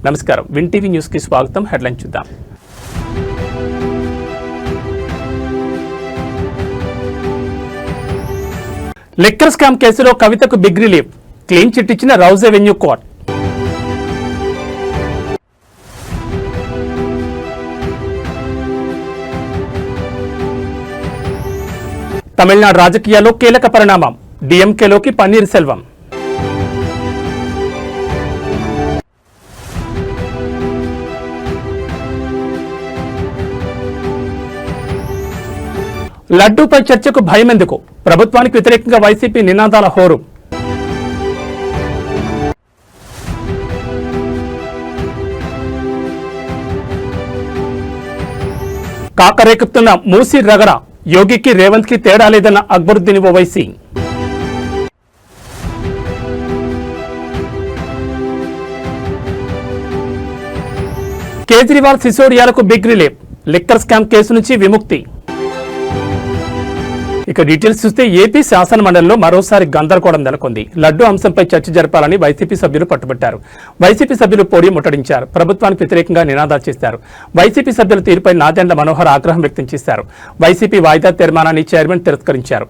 నమస్కారం, win TV news కి స్వాగతం. హెడ్లైన్ చూద్దాం. లిక్కర్ స్కామ్ కేసులో కవితకు బిగ్ రిలీఫ్, క్లీన్ చిట్ ఇచ్చిన రౌజ్ అవెన్యూ కోర్ట్. తమిళనాడు రాజకీయాల్లో కీలక పరిణామం, డిఎంకేలోకి పన్నీర్ సెల్వం. లడ్డూపై చర్చకు భయమెందుకు, ప్రభుత్వానికి వ్యతిరేకంగా వైసీపీ నినాదాల హోరు. కాకరేకుతున్న మూసీ రగడ, యోగికి రేవంత్ కి తేడా లేదన్న అక్బరుద్దీన్ ఓవైసీ. కేజ్రీవాల్ సిసోడియాలకు big relief, liquor scam case నుంచి విముక్తి. ఇక డీటెయిల్స్ చూస్తే ఏపీ శాసన మండలిలో మరోసారి గందరగోళం నెలకొంది. లడ్డు అంశంపై చర్చ జరపాలని వైసీపీ సభ్యులు పట్టుబట్టారు. వైసీపీ సభ్యులు పోడియం ముట్టడించారు. ప్రభుత్వానికి వ్యతిరేకంగా నినాదాలు చేశారు. వైసీపీ సభ్యుల తీరుపై నాదెండ్ల మనోహర్ ఆగ్రహం వ్యక్తం చేశారు. వైసీపీ వాయిదా తీర్మానాన్ని చైర్మన్ తిరస్కరించారు.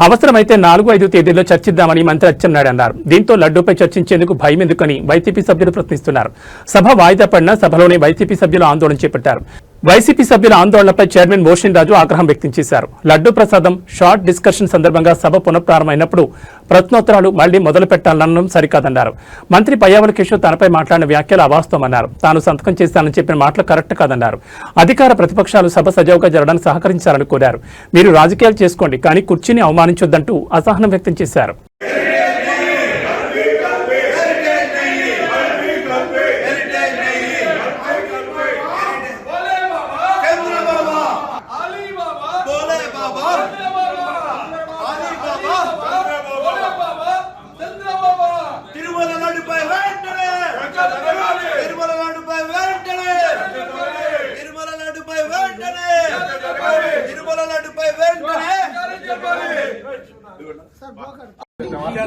అవసరమైతే 4-5 తేదీల్లో చర్చిద్దామని మంత్రి అచ్చెన్నాయుడు అన్నారు. దీంతో లడ్డూపై చర్చించేందుకు భయం ఎందుకని వైసీపీ సభ్యులు ప్రశ్నిస్తున్నారు. సభ వాయిదా పడినా సభలోనే వైసీపీ సభ్యులు ఆందోళన చేపట్టారు. వైసీపీ సభ్యుల ఆందోళనపై చైర్మన్ మోషన్ రాజు ఆగ్రహం వ్యక్తం చేశారు. లడ్డూ ప్రసాదం షార్ట్ డిస్కషన్ సందర్భంగా సభ పునఃప్రారంభమైనప్పుడు ప్రశ్నోత్తరాలు మళ్లీ మొదలు పెట్టాలనడం సరికాదన్నారు. మంత్రి పయ్యావుల కేశవ్ తనపై మాట్లాడిన వ్యాఖ్యలు అవాస్తవమన్నారు. తాను సంతకం చేస్తానని చెప్పిన మాటలు కరెక్ట్ కాదన్నారు. అధికార ప్రతిపక్షాలు సభ సజావుగా జరగడానికి సహకరించాలని కోరారు. మీరు రాజకీయాలు చేసుకోండి, కానీ కుర్చీని అవమానించొద్దంటూ అసహనం వ్యక్తం చేశారు.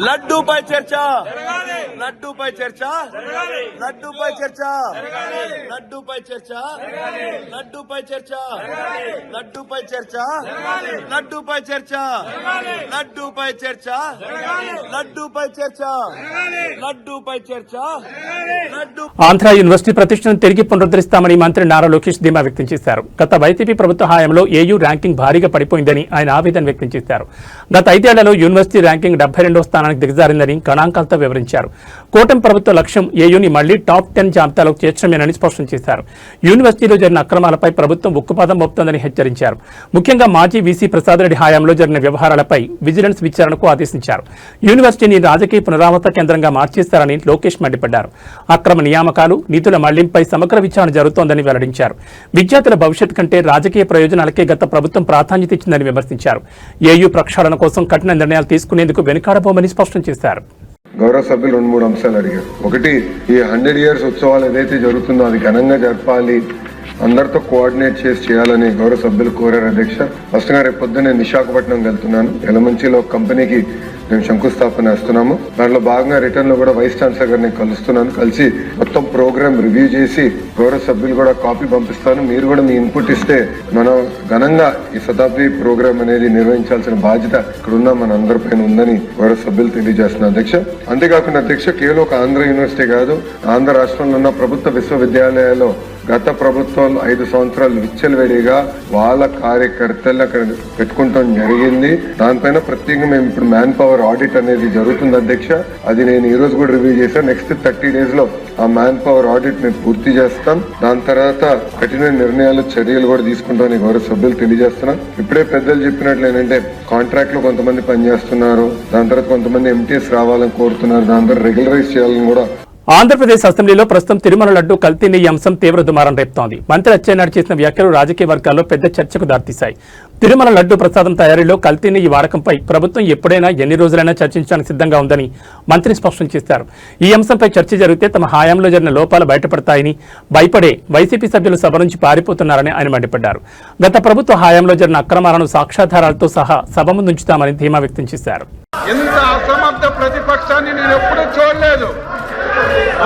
లడ్డూపై చర్చ, లడ్డూపై చర్చ, లడ్డూపై చర్చ, లడ్డూపై చర్చ, లడ్డూపై చర్చ, లడ్డూపై చర్చ, లడ్డూపై చర్చ, లడ్డూపై చర్చ, లడ్డూపై చర్చ, లడ్డూపై చర్చ, లడ్డూ. ఆంధ్ర యూనివర్సిటీ ప్రతిష్టను తిరిగి పునరుద్ధరిస్తామని మంత్రి నారా లోకేష్ ధీమా వ్యక్తం చేశారు. గత వైసీపీ ప్రభుత్వ హయాంలో ఏయూ ర్యాంకింగ్ భారీగా పడిపోయిందని ఆయన ఆవేదన వ్యక్తం చేశారు. గత 5 ఏళ్లలో యూనివర్సిటీ ర్యాంకింగ్ 72వ స్థానానికి దిగజారిందని గణాంకాలతో వివరించారు. కూటమి ప్రభుత్వ లక్ష్యం ఏయూని మళ్లీ టాప్ 10 జాబితాలోకి చేర్చడమేనని స్పష్టం చేశారు. యూనివర్సిటీలో జరిగిన అక్రమాలపై ప్రభుత్వం ఉక్కుపాదం మోపుతోందని హెచ్చరించారు. ముఖ్యంగా మాజీ వీసీ ప్రసాద్ రెడ్డి హయాంలో జరిగిన వ్యవహారాలపై విజిలెన్స్ విచారణకు ఆదేశించారు. యూనివర్సిటీని రాజకీయ పునరావృత కేంద్రంగా మార్చేస్తారని లోకేష్ మండిపడ్డారు. అక్రమ నియామకాలు, నిధుల మళ్లింపై సమగ్ర విచారణ జరుగుతోందని వెల్లడించారు. విద్యార్థుల భవిష్యత్ కంటే రాజకీయ ప్రయోజనాలకే గత ప్రభుత్వం ప్రాధాన్యత ఇచ్చిందని విమర్శించారు. ఏయూ ప్రక్షాళన కోసం కఠిన నిర్ణయాలు తీసుకునేందుకు వెనుకాడబోమని స్పష్టం చేశారు. గౌరవ సభ్యులు 2-3 అంశాలు అడిగారు. ఒకటి, ఈ 100 years ఉత్సవాలు ఏదైతే జరుగుతుందో అది ఘనంగా జరపాలి, అందరితో కోఆర్డినేట్ చేసి చేయాలని గౌరవ సభ్యులు కోరారు. అధ్యక్ష, ఫస్ట్ గా రేపు పొద్దున్న నేను విశాఖపట్నం వెళ్తున్నాను. ఎలమంచిలో కంపెనీకి మేము శంకుస్థాపన వేస్తున్నాము. దాంట్లో భాగంగా రిటర్న్ లో కూడా వైస్ ఛాన్సలర్ గారిని కలుస్తున్నాను. కలిసి మొత్తం ప్రోగ్రామ్ రివ్యూ చేసి గౌరవ సభ్యులు కూడా కాపీ పంపిస్తాను. మీరు కూడా మీ ఇన్పుట్ ఇస్తే మనం ఘనంగా ఈ శతాబ్ది ప్రోగ్రామ్ అనేది నిర్వహించాల్సిన బాధ్యత ఇక్కడున్న మన అందరిపైన ఉందని గౌరవ సభ్యులు తెలియజేస్తున్నారు. అధ్యక్ష, అంతేకాకుండా అధ్యక్ష, కేవలం ఒక ఆంధ్ర యూనివర్సిటీ కాదు, ఆంధ్ర రాష్ట్రంలో ఉన్న ప్రభుత్వ విశ్వవిద్యాలయాల్లో గత ప్రభుత్వం 5 సంవత్సరాలు విచ్చలవిడిగా వాళ్ళ కార్యకర్తలు అక్కడ పెట్టుకుంటాం జరిగింది. దానిపైన ప్రత్యేకంగా మేము ఇప్పుడు మ్యాన్ పవర్ ఆడిట్ అనేది జరుగుతుంది. అధ్యక్ష, అది నేను ఈ రోజు కూడా రివ్యూ చేశాను. నెక్స్ట్ 30 days లో ఆ మ్యాన్ పవర్ ఆడిట్ మేము పూర్తి చేస్తాం. దాని తర్వాత కఠిన నిర్ణయాలు, చర్యలు కూడా తీసుకుంటామని గౌరవ సభ్యులు తెలియజేస్తున్నాం. ఇప్పుడే పెద్దలు చెప్పినట్లు ఏంటంటే కాంట్రాక్ట్ లో కొంతమంది పనిచేస్తున్నారు, దాని తర్వాత కొంతమంది ఎంటీఎస్ రావాలని కోరుతున్నారు, దాని తర్వాత రెగ్యులరైజ్ చేయాలని కూడా. ఆంధ్రప్రదేశ్ అసెంబ్లీలో ప్రస్తుతం తిరుమల లడ్డు కల్తీ నెయ్యి అంశం తీవ్ర దుమారం రేపుతోంది. మంత్రి అచ్చెన్నాయుడు చేసిన వ్యాఖ్యలు రాజకీయ వర్గాల్లో పెద్ద చర్చకు దారితీశాయి. తిరుమల లడ్డు ప్రసాదం తయారీలో కల్తీ నెయ్యి వాడకంపై ప్రభుత్వం ఎప్పుడైనా ఎన్ని రోజులైనా చర్చించడానికి సిద్ధంగా ఉందని మంత్రి స్పష్టం చేశారు. ఈ అంశంపై చర్చ జరిగితే తమ హయాంలో జరిగిన లోపాలు బయటపడతాయని భయపడే వైసీపీ సభ్యులు సభ నుంచి పారిపోతున్నారని ఆయన మండిపడ్డారు. గత ప్రభుత్వ హయాంలో జరిగిన అక్రమాలను సాక్ష్యాధారాలతో సహా సభ ముందుంచుతామని ధీమా వ్యక్తం చేశారు. ఇంత అసమర్థ ప్రతిపక్షాన్ని నేను ఎప్పుడూ చూడలేదు.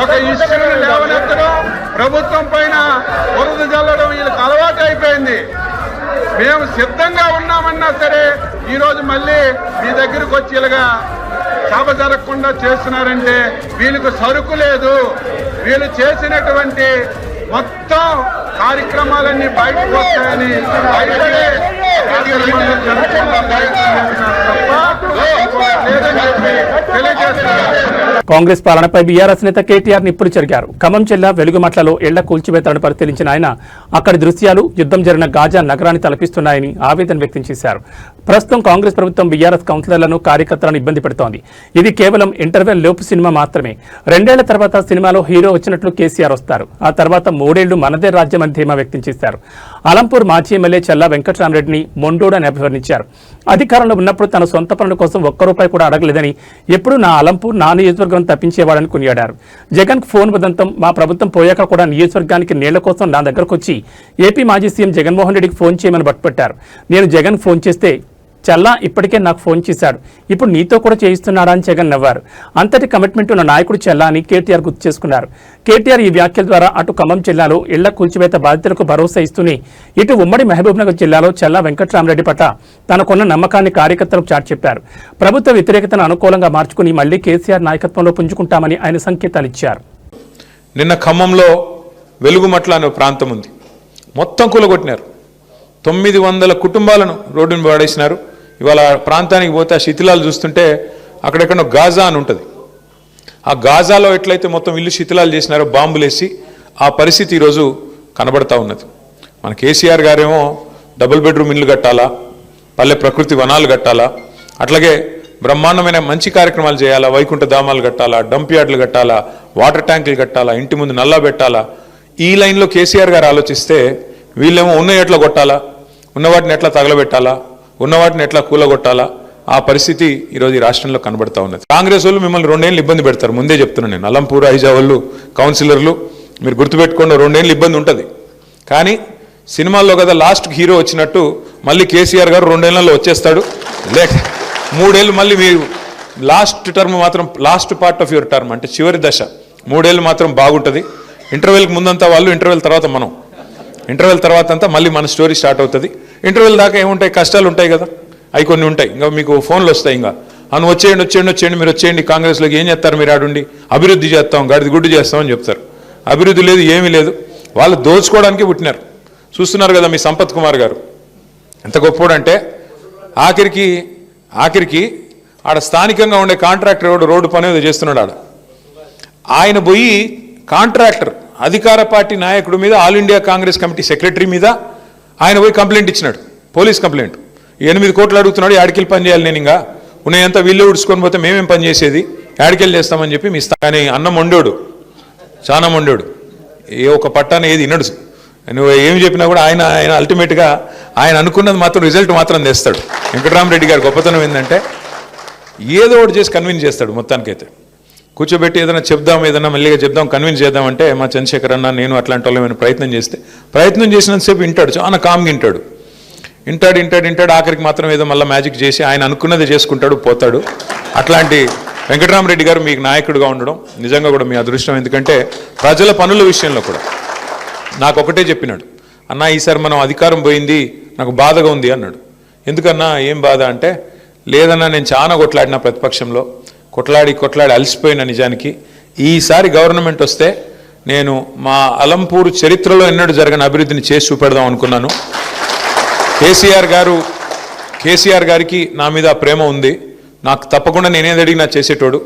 ఒక ఇష్యూని లేవనెత్తడం, ప్రభుత్వం పైన బురద జల్లడం వీళ్ళకి అలవాటు అయిపోయింది. మేము సిద్ధంగా ఉన్నామన్నా సరే ఈరోజు మళ్ళీ మీ దగ్గరకు వచ్చి ఇలాగా సభ జరగకుండా చేస్తున్నారంటే వీళ్ళకు సరుకు లేదు. వీళ్ళు చేసినటువంటి మొత్తం కార్యక్రమాలన్నీ బయటకు వస్తాయని భయపడే కార్యక్రమాలు జరగకుండా లేదని చెప్పి తెలియజేస్తున్నారు. కాంగ్రెస్ పాలనపై బీఆర్ఎస్ నేత కేటీఆర్ నిప్పులు చెరిగారు. ఖమ్మం జిల్లా వెలుగుమట్లలో ఇళ్ల కూల్చివేతలను పరిశీలించిన ఆయన అక్కడి దృశ్యాలు యుద్ధం జరిగిన గాజా నగరాన్ని తలపిస్తున్నాయని ఆవేదన వ్యక్తం చేశారు. ప్రస్తుతం కాంగ్రెస్ ప్రభుత్వం బీఆర్ఎస్ కౌన్సిలర్లను కార్యకర్తలను ఇబ్బంది పెడుతోంది. ఇది కేవలం ఇంటర్వెల్ లోపు సినిమా మాత్రమే. 2 ఏళ్ల తర్వాత సినిమాలో హీరో వచ్చినట్లు కేసీఆర్ వస్తారు. ఆ తర్వాత 3 ఏళ్లు మనదే రాజ్యం అని ధీమా వ్యక్తం చేశారు. అలంపూర్ మాజీ ఎమ్మెల్యే చల్లా వెంకటరామరెడ్డిని మొండోడు అని అభివర్ణించారు. అధికారంలో ఉన్నప్పుడు తన సొంత పనుల కోసం ఒక్క రూపాయి కూడా అడగలేదని, ఎప్పుడు నా అలంపూర్ నా నియోజకవర్గం తప్పించేవాడని కొనియాడారు. జగన్ ఫోన్ ఉదంతం మా ప్రభుత్వం పోయాక కూడా నియోజకవర్గానికి నీళ్ల కోసం నా దగ్గరకు వచ్చి ఏపీ మాజీ సీఎం జగన్మోహన్ రెడ్డికి ఫోన్ చేయమని పట్టుపట్టారు. నేను జగన్ ఫోన్ చేస్తే చల్లా ఇప్పటికే నాకు ఫోన్ చేశాడు, ఇప్పుడు నీతో కూడా చేయిస్తున్నాడా అని జగన్ నవ్వారు. అంతటి కమిట్మెంట్ ఉన్న నాయకుడు చల్లా అని కేటీఆర్ గుర్తు చేసుకున్నారు. కేటీఆర్ ఈ వ్యాఖ్యల ద్వారా అటు ఖమ్మం జిల్లాలో ఇళ్ల కూల్చివేత బాధితులకు భరోసా ఇస్తూనే ఇటు ఉమ్మడి మహబూబ్నగర్ జిల్లాలో చల్లా వెంకటరామరెడ్డి పట్ల తనకున్న నమ్మకాన్ని కార్యకర్తలకు చాటి చెప్పారు. ప్రభుత్వ వ్యతిరేకతను అనుకూలంగా మార్చుకుని మళ్లీ కేసీఆర్ నాయకత్వంలో పుంజుకుంటామని ఆయన సంకేతాలు ఇచ్చారు. నిన్న ఖమ్మంలో వెలుగుమట్ల అనే ప్రాంతం ఉంది, మొత్తం కూలగొట్టినారు. 900 కుటుంబాలను రోడ్డును పడేసినారు. ఇవాళ ప్రాంతానికి పోతే ఆ శిథిలాలు చూస్తుంటే అక్కడెక్కడో గాజా అని ఉంటుంది. ఆ గాజాలో ఎట్లయితే మొత్తం ఇల్లు శిథిలాలు చేసినారో బాంబులేసి, ఆ పరిస్థితి ఈరోజు కనబడతా ఉన్నది. మన కేసీఆర్ గారేమో డబుల్ బెడ్రూమ్ ఇల్లు కట్టాలా, పల్లె ప్రకృతి వనాలు కట్టాలా, అట్లాగే బ్రహ్మాండమైన మంచి కార్యక్రమాలు చేయాలా, వైకుంఠ ధామాలు కట్టాలా, డంప్ యార్డులు కట్టాలా, వాటర్ ట్యాంకులు కట్టాలా, ఇంటి ముందు నల్లా పెట్టాలా. ఈ లైన్లో కేసీఆర్ గారు ఆలోచిస్తే వీళ్ళేమో ఉన్న ఎట్లా కొట్టాలా, ఉన్న వాటిని ఎట్లా తగలబెట్టాలా, ఉన్న వాటిని ఎట్లా కూలగొట్టాలా, ఆ పరిస్థితి ఈరోజు ఈ రాష్ట్రంలో కనబడతా ఉన్నది. కాంగ్రెస్ వాళ్ళు మిమ్మల్ని 2 ఏళ్ళు ఇబ్బంది పెడతారు, ముందే చెప్తున్నాను నేను. అలంపూర్ ఐజా వాళ్ళు కౌన్సిలర్లు మీరు గుర్తుపెట్టుకోండి, 2 ఏళ్ళు ఇబ్బంది ఉంటుంది. కానీ సినిమాల్లో కదా లాస్ట్కి హీరో వచ్చినట్టు మళ్ళీ కేసీఆర్ గారు 2 ఏళ్లలో వచ్చేస్తాడు. లేక 3 ఏళ్ళు మళ్ళీ మీరు లాస్ట్ టర్మ్ మాత్రం, last part of your term అంటే చివరి దశ 3 ఏళ్ళు మాత్రం బాగుంటుంది. ఇంటర్వెల్కి ముందంతా వాళ్ళు, ఇంటర్వెల్ తర్వాత మనం, ఇంటర్వెల్ తర్వాత అంతా మళ్ళీ మన స్టోరీ స్టార్ట్ అవుతుంది. ఇంటర్వెల్ దాకా ఏముంటాయి, కష్టాలు ఉంటాయి కదా, అవి కొన్ని ఉంటాయి. ఇంకా మీకు ఫోన్లు వస్తాయి, ఇంకా అను వచ్చేయండి మీరు వచ్చేయండి కాంగ్రెస్లోకి, ఏం చేస్తారు మీరు ఆడుండి, అభివృద్ధి చేస్తాం, గడిది గుడ్డు చేస్తామని చెప్తారు. అభివృద్ధి లేదు, ఏమీ లేదు. వాళ్ళు దోచుకోవడానికి పుట్టినారు. చూస్తున్నారు కదా మీ సంపత్ కుమార్ గారు ఎంత గొప్పోడంటే, ఆఖరికి ఆడ స్థానికంగా ఉండే కాంట్రాక్టర్ ఎవడు రోడ్డు పని ఏదో చేస్తున్నాడు. ఆయన పోయి కాంట్రాక్టర్ అధికార పార్టీ నాయకుడి మీద, all India Congress committee secretary మీద ఆయన పోయి కంప్లైంట్ ఇచ్చినాడు, పోలీస్ కంప్లైంట్. 8 కోట్లు అడుగుతున్నాడు, యాడికెళ్ళి పని చేయాలి, నేను ఇంకా ఉన్నాయంతా వీళ్ళు ఉడుచుకొని పోతే మేమేం పని చేసేది, యాడికెళ్ళి చేస్తామని చెప్పి మీ కానీ అన్నం వండోడు, చాలా వండోడు, ఏ ఒక పట్టాన ఏది వినడు. నువ్వు ఏమి చెప్పినా కూడా ఆయన అల్టిమేట్గా ఆయన అనుకున్నది మాత్రం రిజల్ట్ మాత్రం తెస్తాడు. వెంకటరామరెడ్డి గారి గొప్పతనం ఏంటంటే ఏదో ఒకటి చేసి కన్విన్స్ చేస్తాడు. మొత్తానికైతే కూర్చోబెట్టి ఏదైనా చెప్దాం, ఏదైనా మెల్లిగా చెప్దాం, కన్విన్స్ చేద్దామంటే మా చంద్రశేఖర్ అన్న నేను అట్లాంటి వాళ్ళు ఏమైనా ప్రయత్నం చేసినంతసేపు వింటాడు, చాలా కామ్గా వింటాడు. ఆఖరికి మాత్రం ఏదో మళ్ళీ మ్యాజిక్ చేసి ఆయన అనుకున్నది చేసుకుంటాడు, పోతాడు. అట్లాంటి వెంకటరామరెడ్డి గారు మీకు నాయకుడిగా ఉండడం నిజంగా కూడా మీ అదృష్టం. ఎందుకంటే ప్రజల పనుల విషయంలో కూడా నాకు ఒకటే చెప్పినాడు, అన్నా ఈసారి మనం అధికారం పోయింది, నాకు బాధగా ఉంది అన్నాడు. ఎందుకన్నా ఏం బాధ అంటే, లేదన్నా నేను చాలా కొట్లాడినా ప్రతిపక్షంలో, కొట్లాడి అలసిపోయిన నిజానికి ఈసారి గవర్నమెంట్ వస్తే నేను మా అలంపూరు చరిత్రలో ఎన్నడూ జరగని అభివృద్ధిని చేసి చూపెడదాం అనుకున్నాను. కేసీఆర్ గారికి నా మీద ప్రేమ ఉంది, నాకు తప్పకుండా నేనేది అడిగినా చేసేటోడు.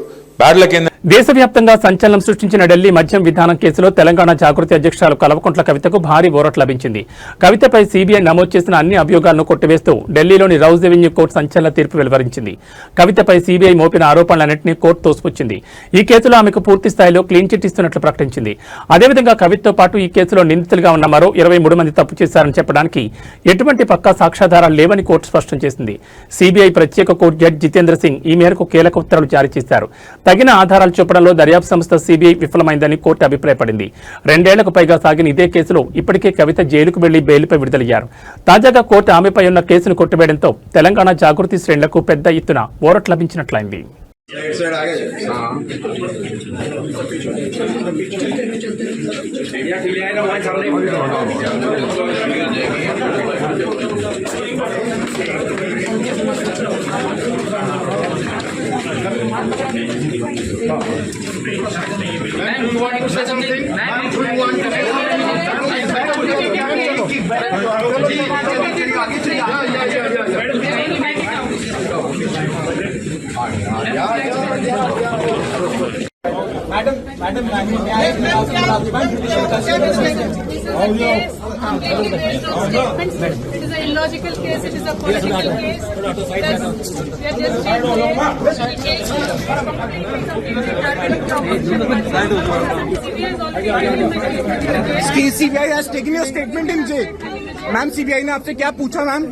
దేశవ్యాప్తంగా సంచలనం సృష్టించిన ఢిల్లీ మద్యం విధానం కేసులో తెలంగాణ జాగృతి అధ్యక్షురాలు కల్వకుంట్ల కవితకు భారీ ఊరట లభించింది. కవితపై సీబీఐ నమోదు చేసిన అన్ని అభియోగాలను కొట్టివేస్తూ ఢిల్లీలోని రౌజ్ రెవెన్యూ కోర్టు సంచలన తీర్పు వెలువరించింది. కవితపై సీబీఐ మోపిన ఆరోపణలన్నింటినీ కోర్టు తోసిపుచ్చింది. ఈ కేసులో ఆమెకు పూర్తి స్థాయిలో క్లీన్ చిట్ ఇస్తున్నట్లు ప్రకటించింది. అదేవిధంగా కవితతో పాటు ఈ కేసులో నిందితులుగా ఉన్న మరో 23 మంది తప్పు చేశారని చెప్పడానికి ఎటువంటి పక్కా సాక్ష్యాధారాలు లేవని కోర్టు స్పష్టం చేసింది. సీబీఐ ప్రత్యేక కోర్టు జడ్జి జితేంద్ర సింగ్ ఈ మేరకు కీలక ఉత్తర్వులు జారీ చేశారు. తగిన ఆధారాలు చూపడంలో దర్యాప్తు సంస్థ సీబీఐ విఫలమైందని కోర్టు అభిప్రాయపడింది. 2 ఏళ్లకు పైగా సాగిన ఇదే కేసులో ఇప్పటికే కవిత జైలుకు వెళ్లి బెయిల్పై విడుదలయ్యారు. తాజాగా కోర్టు ఆమెపై ఉన్న కేసును కొట్టివేయడంతో తెలంగాణ జాగృతి శ్రేణులకు పెద్ద ఎత్తున ఊరట లభించినట్లయింది. It is an illogical case. It is a political case. We are just CBI has taken your statement in jail. Ma'am CBI ने आपसे क्या पूछा ma'am?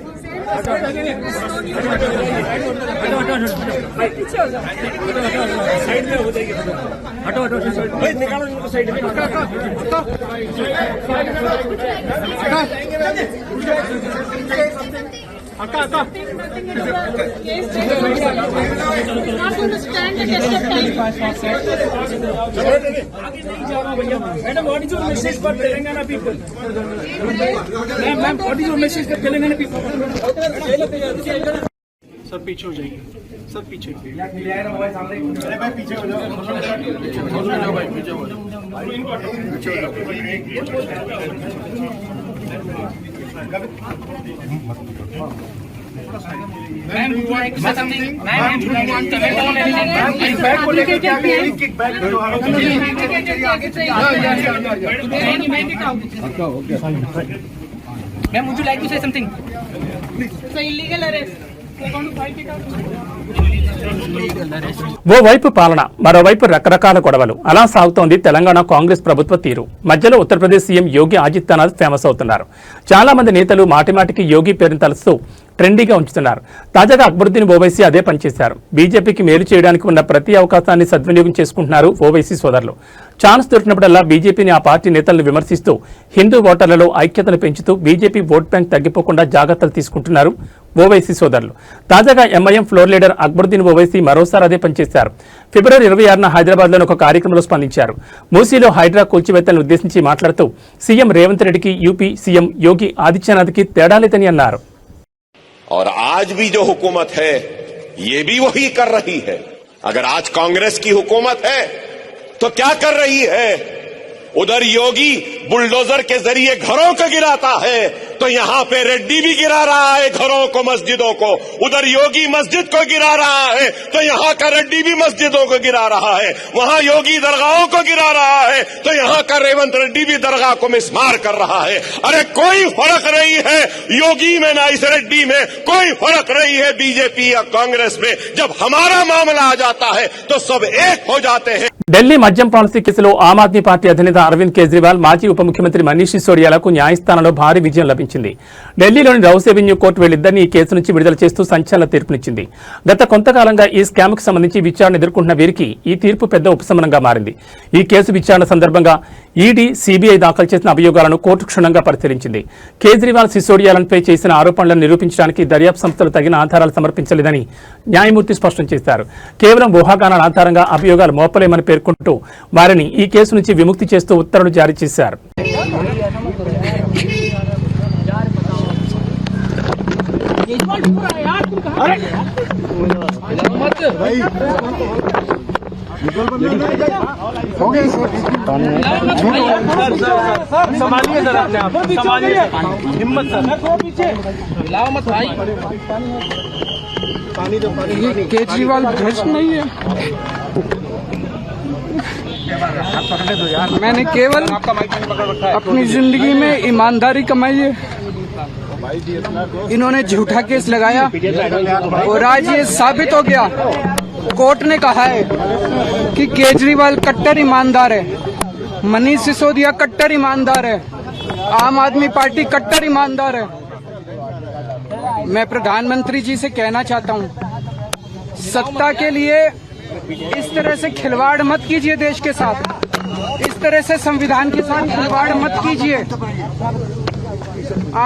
Madam, what is your message for Telangana people? Ma'am, what is your message for Telangana people? Sir पीछे हो जाइए, sir पीछे। अरे भाई पीछे हो जाओ, भाई पीछे हो जाओ। Ma'am, you want to say something? Ma'am, you want to comment on anything? Kickback को लेकर क्या कहेंगे? Kickback जो हम Ma'am, would you like to say something? It's an illegal arrest. We're going to fight it out. ఓవైపు పాలన, మరోవైపు రకరకాల గొడవలు, అలా సాగుతోంది తెలంగాణ కాంగ్రెస్ ప్రభుత్వ తీరు. మధ్యలో ఉత్తరప్రదేశ్ సీఎం యోగి ఆదిత్యనాథ్ ఫేమస్ అవుతున్నారు. చాలా మంది నేతలు మాటిమాటికి యోగి పేరును తలుస్తూ ట్రెండీగా ఉంచుతున్నారు. తాజాగా అక్బరుద్దీన్ ఓవైసీ అదే పనిచేశారు. బీజేపీకి మేలు చేయడానికి ఉన్న ప్రతి అవకాశాన్ని సద్వినియోగం చేసుకుంటున్నారు ఓవైసీ సోదరులు. ఛాన్స్ దొరికినప్పుడల్లా బీజేపీని, ఆ పార్టీ నేతలను విమర్శిస్తూ హిందూ ఓటర్లలో ఐక్యతను పెంచుతూ బీజేపీ ఓట్ బ్యాంక్ తగ్గిపోకుండా జాగ్రత్తలు తీసుకుంటున్నారు ఓవైసీ సోదరులు. తాజాగా MIM floor leader Akbaruddin Owaisi మరోసారి అదే పనిచేశారు. ఫిబ్రవరి 26న హైదరాబాద్లోని ఒక కార్యక్రమంలో స్పందించారు. మూసీలో హైడ్రా కూల్చివేతలను ఉద్దేశించి మాట్లాడుతూ సీఎం రేవంత్ రెడ్డికి, యూపీ సీఎం యోగి ఆదిత్యనాథ్కి తేడా లేదని అన్నారు. और आज भी जो हुकूमत है ये भी वही कर रही है. अगर आज कांग्रेस की हुकूमत है तो क्या कर रही है? उधर योगी बुलडोजर के जरिए घरों को गिराता है तो यहां पे रेड्डी भी गिरा रहा है घरों को, मस्जिदों को. उधर योगी मस्जिद को गिरा रहा है तो यहां का रेड्डी भी मस्जिदों को गिरा रहा है. वहां योगी दरगाहों को गिरा रहा है तो यहां का रेवंत रेड्डी भी दरगाह को मिसमार कर रहा है. अरे कोई फर्क नहीं है योगी में ना इस रेड्डी में, कोई फर्क नहीं है बीजेपी या कांग्रेस में. जब हमारा मामला आ जाता है तो सब एक हो जाते हैं. ఢిల్లీ మద్యం పాలసీ కేసులో ఆమ్ ఆద్మీ పార్టీ అధినేత అరవింద్ కేజ్రీవాల్, మాజీ ఉప ముఖ్యమంత్రి మనీష్ సిసోడియాలకు న్యాయస్థానంలో భారీ విజయం లభించింది. ఢిల్లీలోని రౌస్ ఎవెన్యూ కోర్టు వీళ్ళిద్దరినీ ఈ కేసు నుంచి విడుదల చేస్తూ సంచలన తీర్పునిచ్చింది. గత కొంతకాలంగా ఈ స్కామ్కు సంబంధించి విచారణ ఎదుర్కొంటున్న వీరికి ఈ తీర్పు పెద్ద ఉపశమనంగా మారింది. ఈ కేసు విచారణ సందర్భంగా ఈడీ, సీబీఐ దాఖలు చేసిన అభియోగాలను కోర్టు క్షుణ్ణంగా పరిశీలించింది. కేజ్రీవాల్, సిసోడియాలపై చేసిన ఆరోపణలను నిరూపించడానికి దర్యాప్తు సంస్థలు తగిన ఆధారాలు సమర్పించలేదని న్యాయమూర్తి స్పష్టం చేశారు. కేవలం ఊహాగానాల ఆధారంగా అభియోగాలు మోపలేమని పేర్కొంటూ వారిని ఈ కేసు నుంచి విముక్తి చేస్తూ ఉత్తర్వులు జారీ చేశారు. केजरीवाल भ्रष्ट नहीं है. मैंने केवल अपनी जिंदगी में ईमानदारी कमाई है. इन्होंने झूठा केस लगाया और आज ये साबित हो गया. कोर्ट ने कहा है कि केजरीवाल कट्टर ईमानदार है, मनीष सिसोदिया कट्टर ईमानदार है, आम आदमी पार्टी कट्टर ईमानदार है. मैं प्रधानमंत्री जी से कहना चाहता हूं, सत्ता के लिए इस तरह से खिलवाड़ मत कीजिए. देश के साथ इस तरह से संविधान के साथ खिलवाड़ मत कीजिए.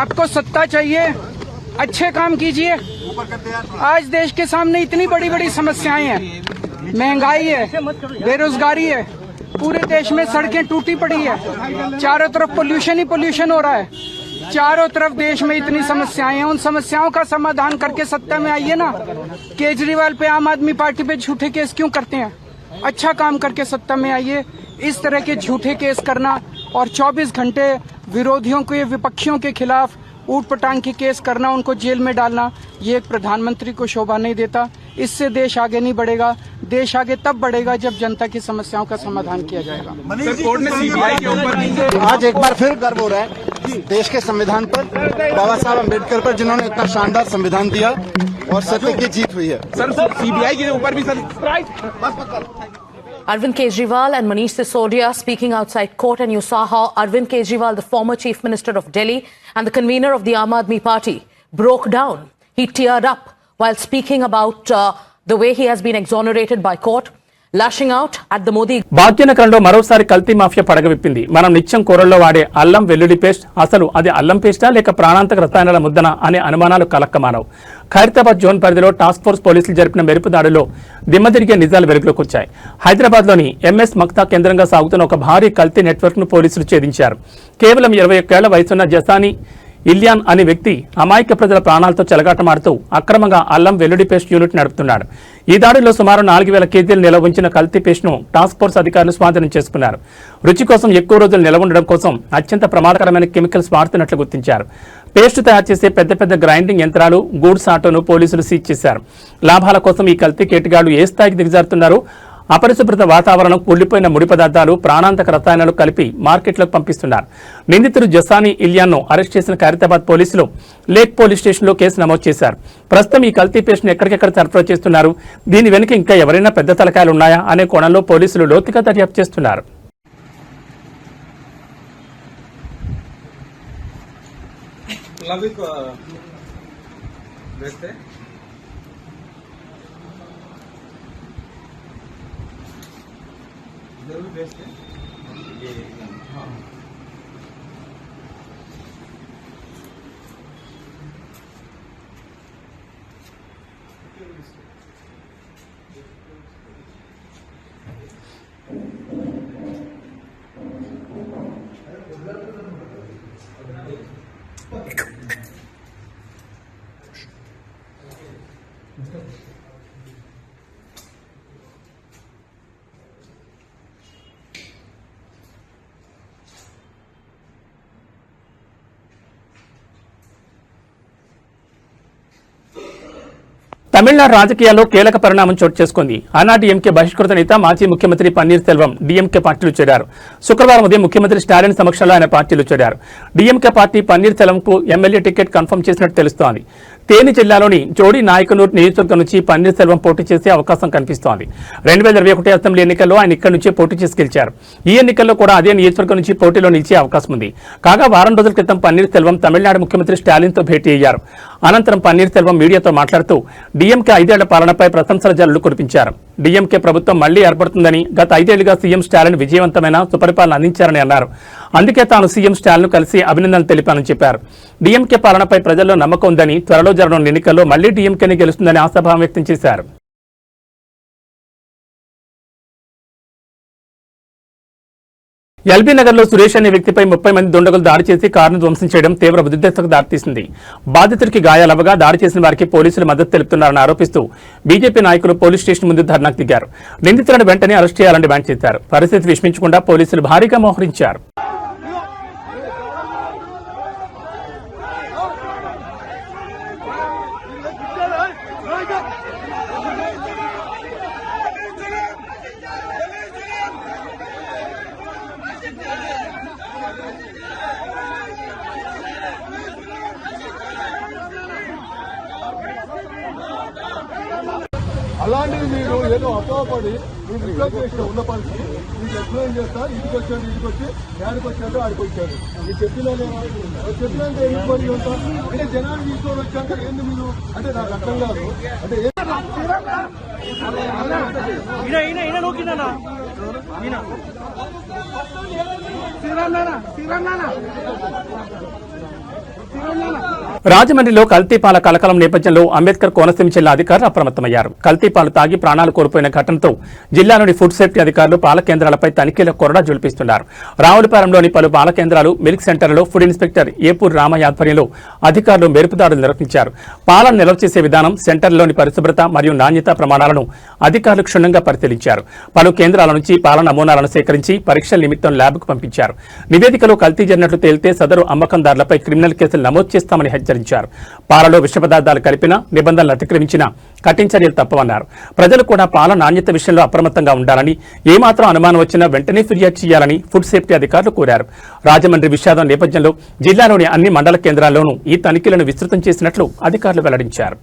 आपको सत्ता चाहिए, अच्छे काम कीजिए. आज देश के सामने इतनी बड़ी बड़ी समस्याएं हैं, महंगाई है, बेरोजगारी है, पूरे देश में सड़कें टूटी पड़ी है, चारों तरफ पोल्यूशन ही पोल्यूशन हो रहा है, चारों तरफ देश में इतनी समस्याएं हैं। उन समस्याओं का समाधान करके सत्ता में आइए ना। केजरीवाल पे, आम आदमी पार्टी पे झूठे केस क्यों करते हैं? अच्छा काम करके सत्ता में आइए। इस तरह के झूठे केस करना और 24 घंटे विरोधियों के, विपक्षियों के खिलाफ ऊट पटांग के केस करना, उनको जेल में डालना, ये एक प्रधानमंत्री को शोभा नहीं देता। इससे देश आगे नहीं बढ़ेगा। देश आगे तब बढ़ेगा जब जनता की समस्याओं का समाधान किया जाएगा। कोर्ट ने सीबीआई के ऊपर आज एक बार फिर गर्व हो रहा है देश के संविधान पर, बाबा साहब अम्बेडकर पर, जिन्होंने इतना शानदार संविधान दिया और सत्य की जीत हुई है। सर सीबीआई के ऊपर भी sir Arvind Kejriwal and Manish Sisodia speaking outside court, and you saw how Arvind Kejriwal, the former Chief Minister of Delhi and the convener of the Aam Aadmi Party, broke down. He teared up while speaking about the way he has been exonerated by court, lashing out at the Modi. భాగ్యనగరంలో మరోసారి కల్తీ mafia పడగవిప్పింది. మనం నిత్యం కూరల్లో వాడే అల్లం వెల్లుల్లి paste అసలు అది అల్లం పేస్టా లేక ప్రాణాంతక రసాయనాల ముద్దన అనే అనుమానాలు కలక్కమానవు. ఖైరతాబాద్ జోన్ పరిధిలో టాస్క్ ఫోర్స్ పోలీసులు జరిపిన మెరుపు దాడిలో దిమ్మదిరిగే నిజాలు వెలుగులోకి వచ్చాయి. హైదరాబాద్లోని ఎంఎస్ మక్తా కేంద్రంగా సాగుతున్న ఒక భారీ కల్తీ నెట్వర్క్ ను పోలీసులు ఛేదించారు. కేవలం 21 ఏళ్ల వయసున్న జసానీ ఇల్యాన్ అనే వ్యక్తి అమాయక ప్రజల ప్రాణాలతో చెలగాటమాడుతూ అక్రమంగా అల్లం వెల్లుడి పేస్ట్ యూనిట్ నడుపుతున్నాడు. ఈ దాడిలో సుమారు 4000 కేజీలు నిల్వ ఉంచిన కల్తీ పేస్ట్ ను టాస్క్ ఫోర్స్ అధికారులు స్వాధీనం చేసుకున్నారు. రుచి కోసం ఎక్కువ రోజులు నిల్వ ఉండడం కోసం అత్యంత ప్రమాదకరమైన కెమికల్స్ వాడుతున్నట్లు గుర్తించారు. పేస్ట్ తయారు చేసే పెద్ద పెద్ద గ్రైండింగ్ యంత్రాలు, గూడ్స్ ఆటోను పోలీసులు సీజ్ చేశారు. లాభాల కోసం ఈ కల్తీ కేటగాళ్లు ఏ స్థాయికి దిగజారుతున్నారో, అపరిశుభ్రత వాతావరణం, కుళ్లిపోయిన ముడి పదార్థాలు, ప్రాణాంతక రసాయనాలు కలిపి మార్కెట్లోకి పంపిస్తున్నారు. నిందితుడు జసానీ ఇల్యాన్ను అరెస్ట్ చేసిన ఖైరతాబాద్ పోలీసులు లేక్ పోలీస్ స్టేషన్లో కేసు నమోదు చేశారు. ప్రస్తుతం ఈ కల్తీ పేస్ట్ను ఎక్కడికెక్కడ సరఫరా చేస్తున్నారు, దీని వెనుక ఇంకా ఎవరైనా పెద్ద తలకాయలు ఉన్నాయా అనే కోణంలో పోలీసులు లోతుగా దర్యాప్తు చేస్తున్నారు. తమిళనాడు రాజకీయాల్లో కీలక పరిణామం చోటు చేసుకుంది. అన్నాడీఎంకే బహిష్కృత నేత మాజీ ముఖ్యమంత్రి పన్నీర్ సెల్వం డీఎంకే పార్టీలో చేరారు. శుక్రవారం ఉదయం ముఖ్యమంత్రి స్టాలిన్ సమక్షంలో ఆయన పార్టీలో చేరారు. డీఎంకే పార్టీ పన్నీర్ సెల్వంకు ఎమ్మెల్యే టికెట్ కన్ఫర్మ్ చేసినట్టు తెలుస్తోంది. తేని జిల్లాలోని జోడి నాయకనూర్ నియోజకవర్గం నుంచి పన్నీర్ సెల్వం పోటీ చేసే అవకాశం కనిపిస్తోంది. 2021 అసెంబ్లీ ఎన్నికల్లో ఆయన ఇక్కడి నుంచి పోటీ చేసి గెలిచారు. ఈ ఎన్నికల్లో కూడా అదే నియోజకవర్గం నుంచి పోటీలో నిలిచే అవకాశం ఉంది. కాగా వారం రోజుల క్రితం పన్నీర్ సెల్వం తమిళనాడు ముఖ్యమంత్రి స్టాలిన్తో భేటీ అయ్యారు. అనంతరం పన్నీర్ సెల్వం మీడియాతో మాట్లాడుతూ డీఎంకే 5 ఏళ్ల పాలనపై ప్రశంసల జల్లులు కురిపించారు. డీఎంకే ప్రభుత్వం మళ్లీ ఏర్పడుతుందని, గత 5 ఏళ్లుగా సీఎం స్టాలిన్ విజయవంతమైన సుపరిపాలన అందించారని అన్నారు. అందుకే తాను సీఎం స్టాలిన్ కలిసి అభినందనలు తెలిపానని చెప్పారు. డీఎంకే పాలనపై ప్రజల్లో నమ్మకం ఉందని, త్వరలో జరగనున్న ఎన్నికల్లో మళ్లీ డీఎంకేనే గెలుస్తుందని ఆశాభావం వ్యక్తం చేశారు. ఎల్బీ నగర్ లో సురేష్ అనే వ్యక్తిపై 30 మంది దుండగులు దాడి చేసి కారును ధ్వంసం చేయడం తీవ్ర ఉద్రిక్తతకు దారితీసింది. బాధితుడికి గాయాలవగా దాడి చేసిన వారికి పోలీసులు మద్దతు తెలుపుతున్నారని ఆరోపిస్తూ బీజేపీ నాయకులు పోలీస్ స్టేషన్ ముందు ధర్నాకు దిగారు. నిందితులను వెంటనే అరెస్ట్ చేయాలని డిమాండ్ చేశారు. పరిస్థితి విషమించకుండా పోలీసులు భారీగా మోహరించారు. అలాంటిది మీరు ఏదో అపోహపడి మీరు రిక్వెస్ట్ చేసిన ఉన్న పనికి మీకు ఎక్స్ప్లెయిన్ చేస్తా, ఇంటికి వచ్చాడు, ఇంటికి వచ్చి యాడికి వచ్చాడు, ఆడికి వచ్చాడు, మీరు చెప్పినాక ఎందుకు మరి ఉంటా అంటే జనాలు తీసుకొని వచ్చాక ఏంది మీరు అంటే నాకు అర్థం కాదు. అంటే రాజమండ్రిలో కల్తీపాల కలకలం నేపథ్యంలో అంబేద్కర్ కోనసీమ జిల్లా అధికారులు అప్రమత్తమయ్యారు. కల్తీపాలు తాగి ప్రాణాలు కోల్పోయిన ఘటనతో జిల్లాలోని ఫుడ్ సేఫ్టీ అధికారులు పాల కేంద్రాలపై తనిఖీల కొరడా జులిపిస్తున్నారు. రావులపాలెంలోని పలు పాల కేంద్రాలు, మిల్క్ సెంటర్లలో ఫుడ్ ఇన్స్పెక్టర్ ఏపూర్ రామయ్య ఆధ్వర్యంలో అధికారులు మెరుపుదాడులు నిర్వహించారు. పాలను నిల్వ చేసే విధానం, సెంటర్లోని పరిశుభ్రత మరియు నాణ్యతా ప్రమాణాలను అధికారులు క్షుణ్ణంగా పరిశీలించారు. పలు కేంద్రాల నుంచి పాల నమూనాలను సేకరించి పరీక్షల నిమిత్తం ల్యాబ్కు పంపించారు. నివేదికలో కల్తీ జరిగినట్లు తేలితే సదరు అమ్మకందారులపై క్రిమినల్ కేసులు నమోదు చేస్తామని హెచ్చరించారు. పాలలో విష పదార్థాలు కలిపినా, నిబంధనలు అతిక్రమించినా కఠిన చర్యలు తప్పవన్నారు. ప్రజలు కూడా పాల నాణ్యత విషయంలో అప్రమత్తంగా ఉండాలని, ఏమాత్రం అనుమానం వచ్చినా వెంటనే ఫిర్యాదు చేయాలని ఫుడ్ సేఫ్టీ అధికారులు కోరారు. రాజమండ్రి విషాదం నేపథ్యంలో జిల్లాలోని అన్ని మండల కేంద్రాల్లోనూ ఈ తనిఖీలను విస్తృతం చేసినట్లు అధికారులు వెల్లడించారు.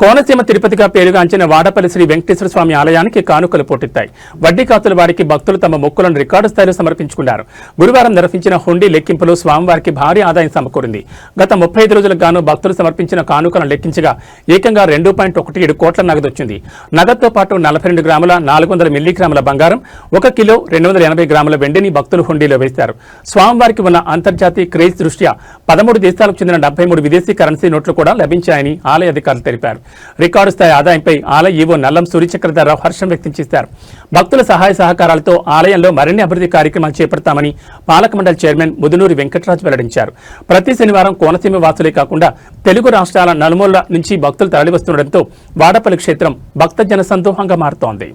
కోనసీమ తిరుపతిగా పేరుగాంచిన వాడపల్లి శ్రీ వెంకటేశ్వర స్వామి ఆలయానికి కానుకలు పోటెత్తాయి. వడ్డీ కాసుల వారికి భక్తులు తమ మొక్కులను రికార్డు స్థాయిలో సమర్పించుకున్నారు. గురువారం నిర్వహించిన హుండీ లెక్కింపులో స్వామివారికి భారీ ఆదాయం సమకూరింది. గత 35 రోజులకు గాను భక్తులు సమర్పించిన కానుకలను లెక్కించగా ఏకంగా 2.17 కోట్ల నగదు వచ్చింది. నగదుతో పాటు 42 గ్రాముల 400 మిల్లీగ్రాముల బంగారం, 1 కిలో 280 గ్రాముల వెండిని భక్తులు హుండీలో వేశారు. స్వామివారికి ఉన్న అంతర్జాతీయ క్రేజ్ దృష్ట్యా 13 దేశాలకు చెందిన 73 విదేశీ కరెన్సీ నోట్లు కూడా లభించాయని ఆలయ అధికారులు తెలిపారు. రికార్డు స్థాయి ఆదాయంపై ఆలయ ఈవో నల్లం సూర్యచక్రధరరావు హర్షం వ్యక్తం చేశారు. భక్తుల సహాయ సహకారాలతో ఆలయంలో మరిన్ని అభివృద్ధి కార్యక్రమాలు చేపడతామని పాలక మండలి చైర్మన్ ముదునూరి వెంకటరాజు వెల్లడించారు. ప్రతి శనివారం కోనసీమ వాసులే కాకుండా తెలుగు రాష్ట్రాల నలుమూలల నుంచి భక్తులు తరలివస్తుండటంతో వాడపల్లి క్షేత్రం భక్తజన సందోహంగా మారుతోంది.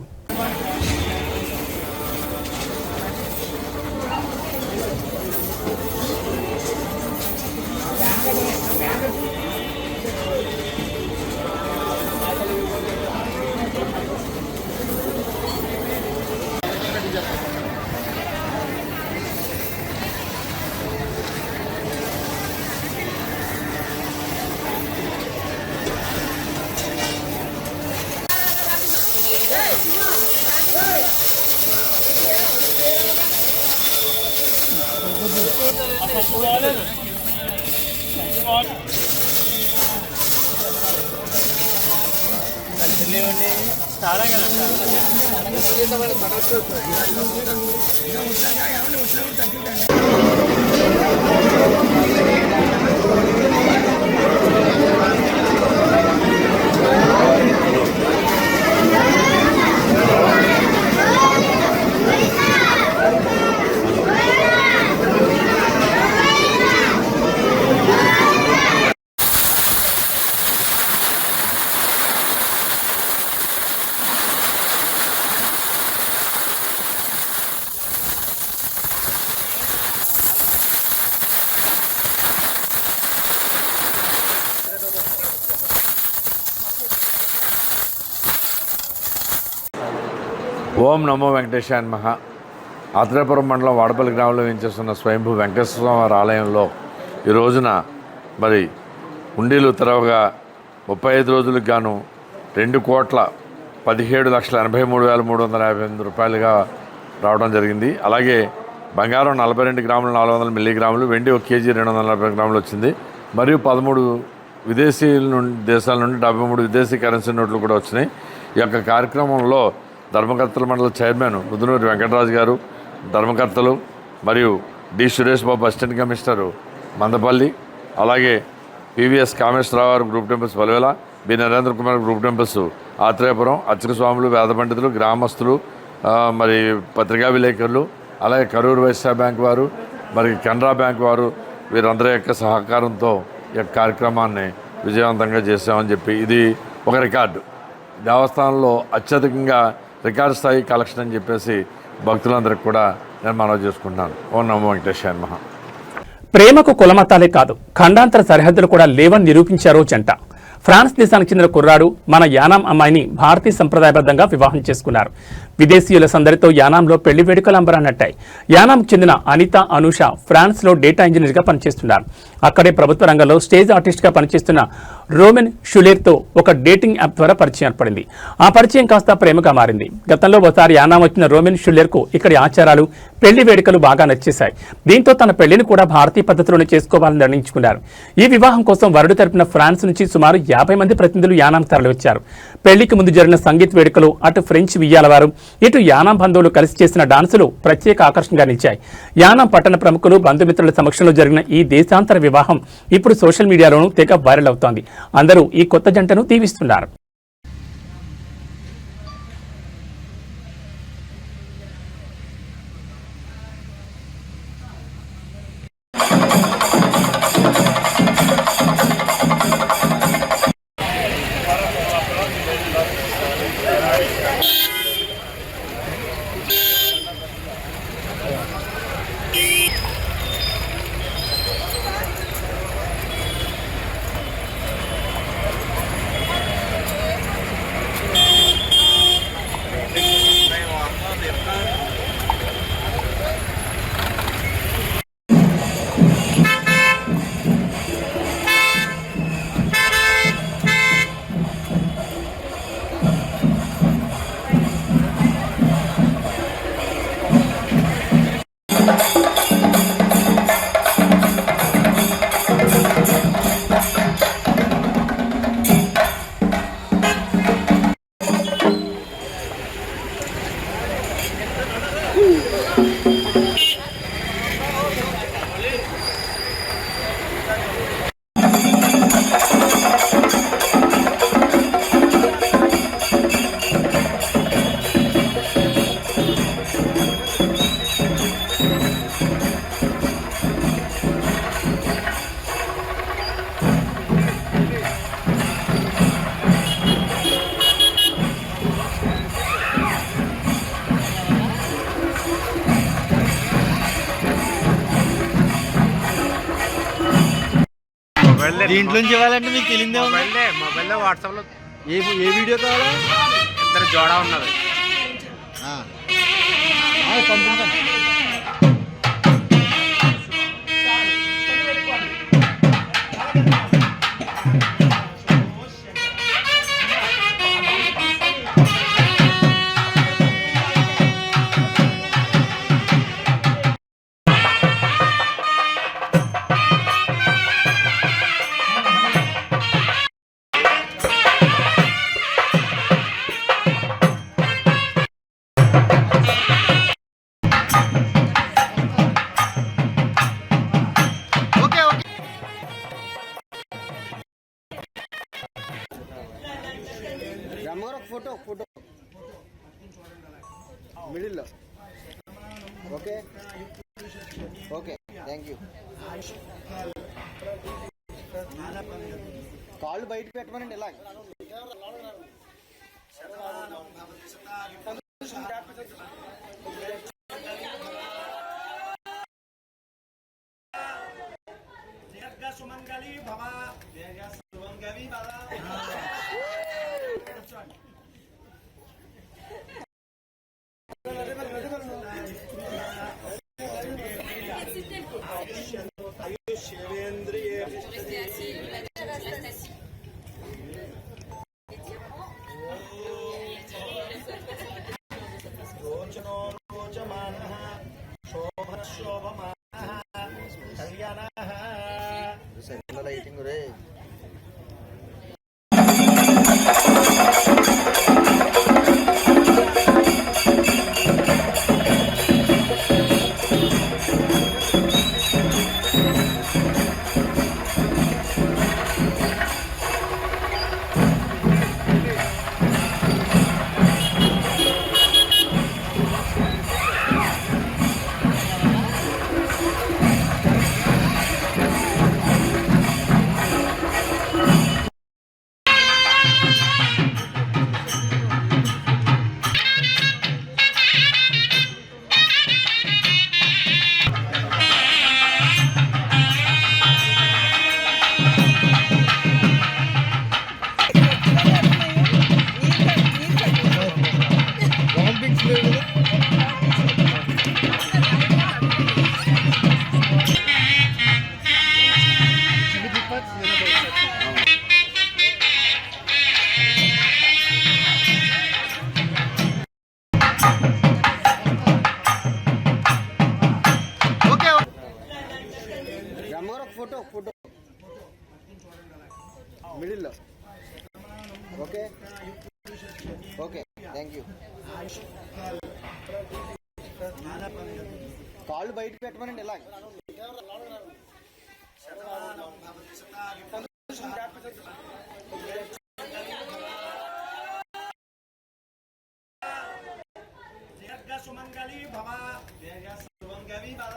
ఓం నమో వెంకటేశాయ నమః. ఆత్రేయపురం మండలం వాడపల్లి గ్రామంలో వేయించేస్తున్న స్వయంభూ వెంకటేశ్వర స్వామి ఆలయంలో ఈ రోజున మరి హుండీలు తెరవగా 35 రోజులకు గాను 2,17,83,358 రూపాయలుగా రావడం జరిగింది. అలాగే బంగారం 42 గ్రాములు 400 మిల్లీగ్రాములు, వెండి 1 కేజీ 240 గ్రాములు వచ్చింది. మరియు 13 దేశాల నుండి 73 విదేశీ కరెన్సీ నోట్లు కూడా వచ్చినాయి. ఈ యొక్క కార్యక్రమంలో ధర్మకర్తల మండల చైర్మన్ ముదునూరి వెంకటరాజు గారు, ధర్మకర్తలు మరియు D Suresh Babu assistant commissioner Mandapalli, అలాగే పివిఎస్ కామేశ్వరరావు గారు group temples Paluvela, B Narendra Kumar group temples Atreyapuram, అర్చక స్వాములు, వేద పండితులు, గ్రామస్తులు, మరి పత్రికా విలేకరులు, అలాగే కరూరు వైశ్య బ్యాంక్ వారు, మరి కెనరా బ్యాంక్ వారు, వీరందరి యొక్క సహకారంతో ఈ యొక్క కార్యక్రమాన్ని విజయవంతంగా చేసామని చెప్పి ఇది ఒక రికార్డు. దేవస్థానంలో అత్యధికంగా రికార్డు స్థాయి కలెక్షన్ అని చెప్పేసి భక్తులందరికీ కూడా నేను మనవి చేసుకుంటున్నాను. ఓం నమో వెంకటేశాయ నమః. ప్రేమకు కులమతాలే కాదు, ఖండాంతర సరిహద్దులు కూడా లేవని నిరూపించారో జంట. ఫ్రాన్స్ దేశానికి చెందిన కుర్రాడు మన యానాం అమ్మాయిని భారతీయ సంప్రదాయబద్ధంగా వివాహం చేసుకున్నారు. విదేశీయుల సందడితో యానాంలో పెళ్లి వేడుకలు అంబరాన్నట్టాయి. యానాంకు చెందిన అనిత అనూష ఫ్రాన్స్లో డేటా ఇంజనీర్గా పనిచేస్తున్నారు. అక్కడే ప్రభుత్వ రంగంలో స్టేజ్ ఆర్టిస్ట్గా పనిచేస్తున్న రోమెన్ షులేర్తో ఒక డేటింగ్ యాప్ ద్వారా పరిచయం ఏర్పడింది. ఆ పరిచయం కాస్త ప్రేమగా మారింది. గతంలో ఒకసారి యానాం వచ్చిన రోమెన్ షులేర్కు ఇక్కడి ఆచారాలు, పెళ్లి వేడుకలు బాగా నచ్చేశాయి. దీంతో తన పెళ్లిని కూడా భారతీయ పద్ధతిలోనే చేసుకోవాలని నిర్ణయించుకున్నారు. ఈ వివాహం కోసం వరుడు తరపున ఫ్రాన్స్ నుంచి సుమారు 50 మంది ప్రతినిధులు యానాం తరలివచ్చారు. పెళ్లికి ముందు జరిగిన సంగీత వేడుకలు, అటు ఫ్రెంచ్ వియ్యాలవారు, ఇటు యానాం బంధువులు కలిసి చేసిన డాన్సులు ప్రత్యేక ఆకర్షణగా నిలిచాయి. యానాం పట్టణ ప్రముఖులు, బంధుమిత్రుల సమక్షంలో జరిగిన ఈ దేశాంతర వివాహం ఇప్పుడు సోషల్ మీడియాలోనూ తెగ వైరల్ అవుతోంది. అందరూ ఈ కొత్త జంటను దీవిస్తున్నారు. దీంట్లోంచి ఇవ్వాలంటే మీకు తెలియదే మొబైల్లో వాట్సాప్లో ఏ వీడియో కావాలా? ఇద్దరు జోడా ఉన్నది. Photo photo middle okay okay thank you కాళ్ళు బయట పెట్టమనండి ఇలా సుమంగళి భవ సుమంగళి భవ रोचनो रोचमानः ఓకే ఓకే థ్యాంక్ యూ. కాళ్ళు బయట పెట్టమనండి ఇలా. సుమంగళి భవ సుమంగళి భవ.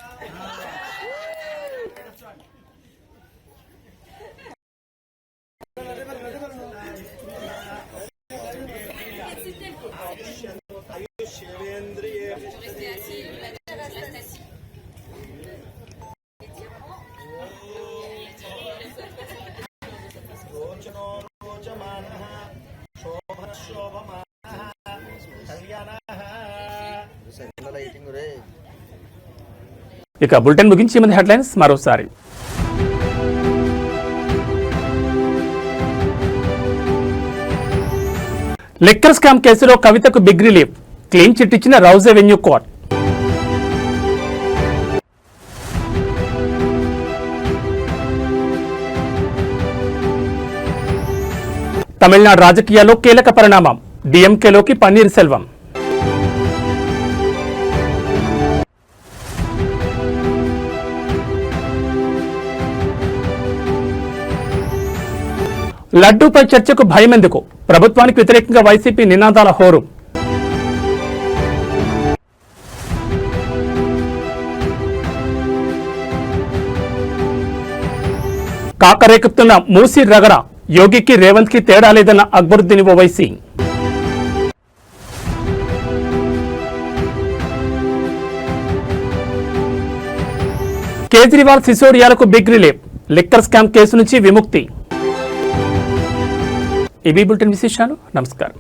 ఇక బులెటిన్ ముగించే ముందు హెడ్లైన్స్ మరోసారి. లిక్కర్ స్కామ్ కేసులో కవితకు బిగ్ రిలీఫ్, క్లీన్ చిట్ ఇచ్చిన రౌజ్ అవెన్యూ కోర్ట్. తమిళనాడు రాజకీయాల్లో కీలక పరిణామం, డిఎంకేలోకి పన్నీర్ సెల్వం. లడ్డూపై చర్చకు భయమెందుకు, ప్రభుత్వానికి వ్యతిరేకంగా వైసీపీ నినాదాల హోరు. కాకరేకుతున్న మూసీ రగడ, యోగికి రేవంత్ కి తేడా లేదన్న అక్బరుద్దీన్ ఓవైసీ. కేజ్రీవాల్ సిసోడియాలకు big relief, liquor scam case నుంచి విముక్తి. ఏబీ బులెటిన్ విశేషాలు. నమస్కారం.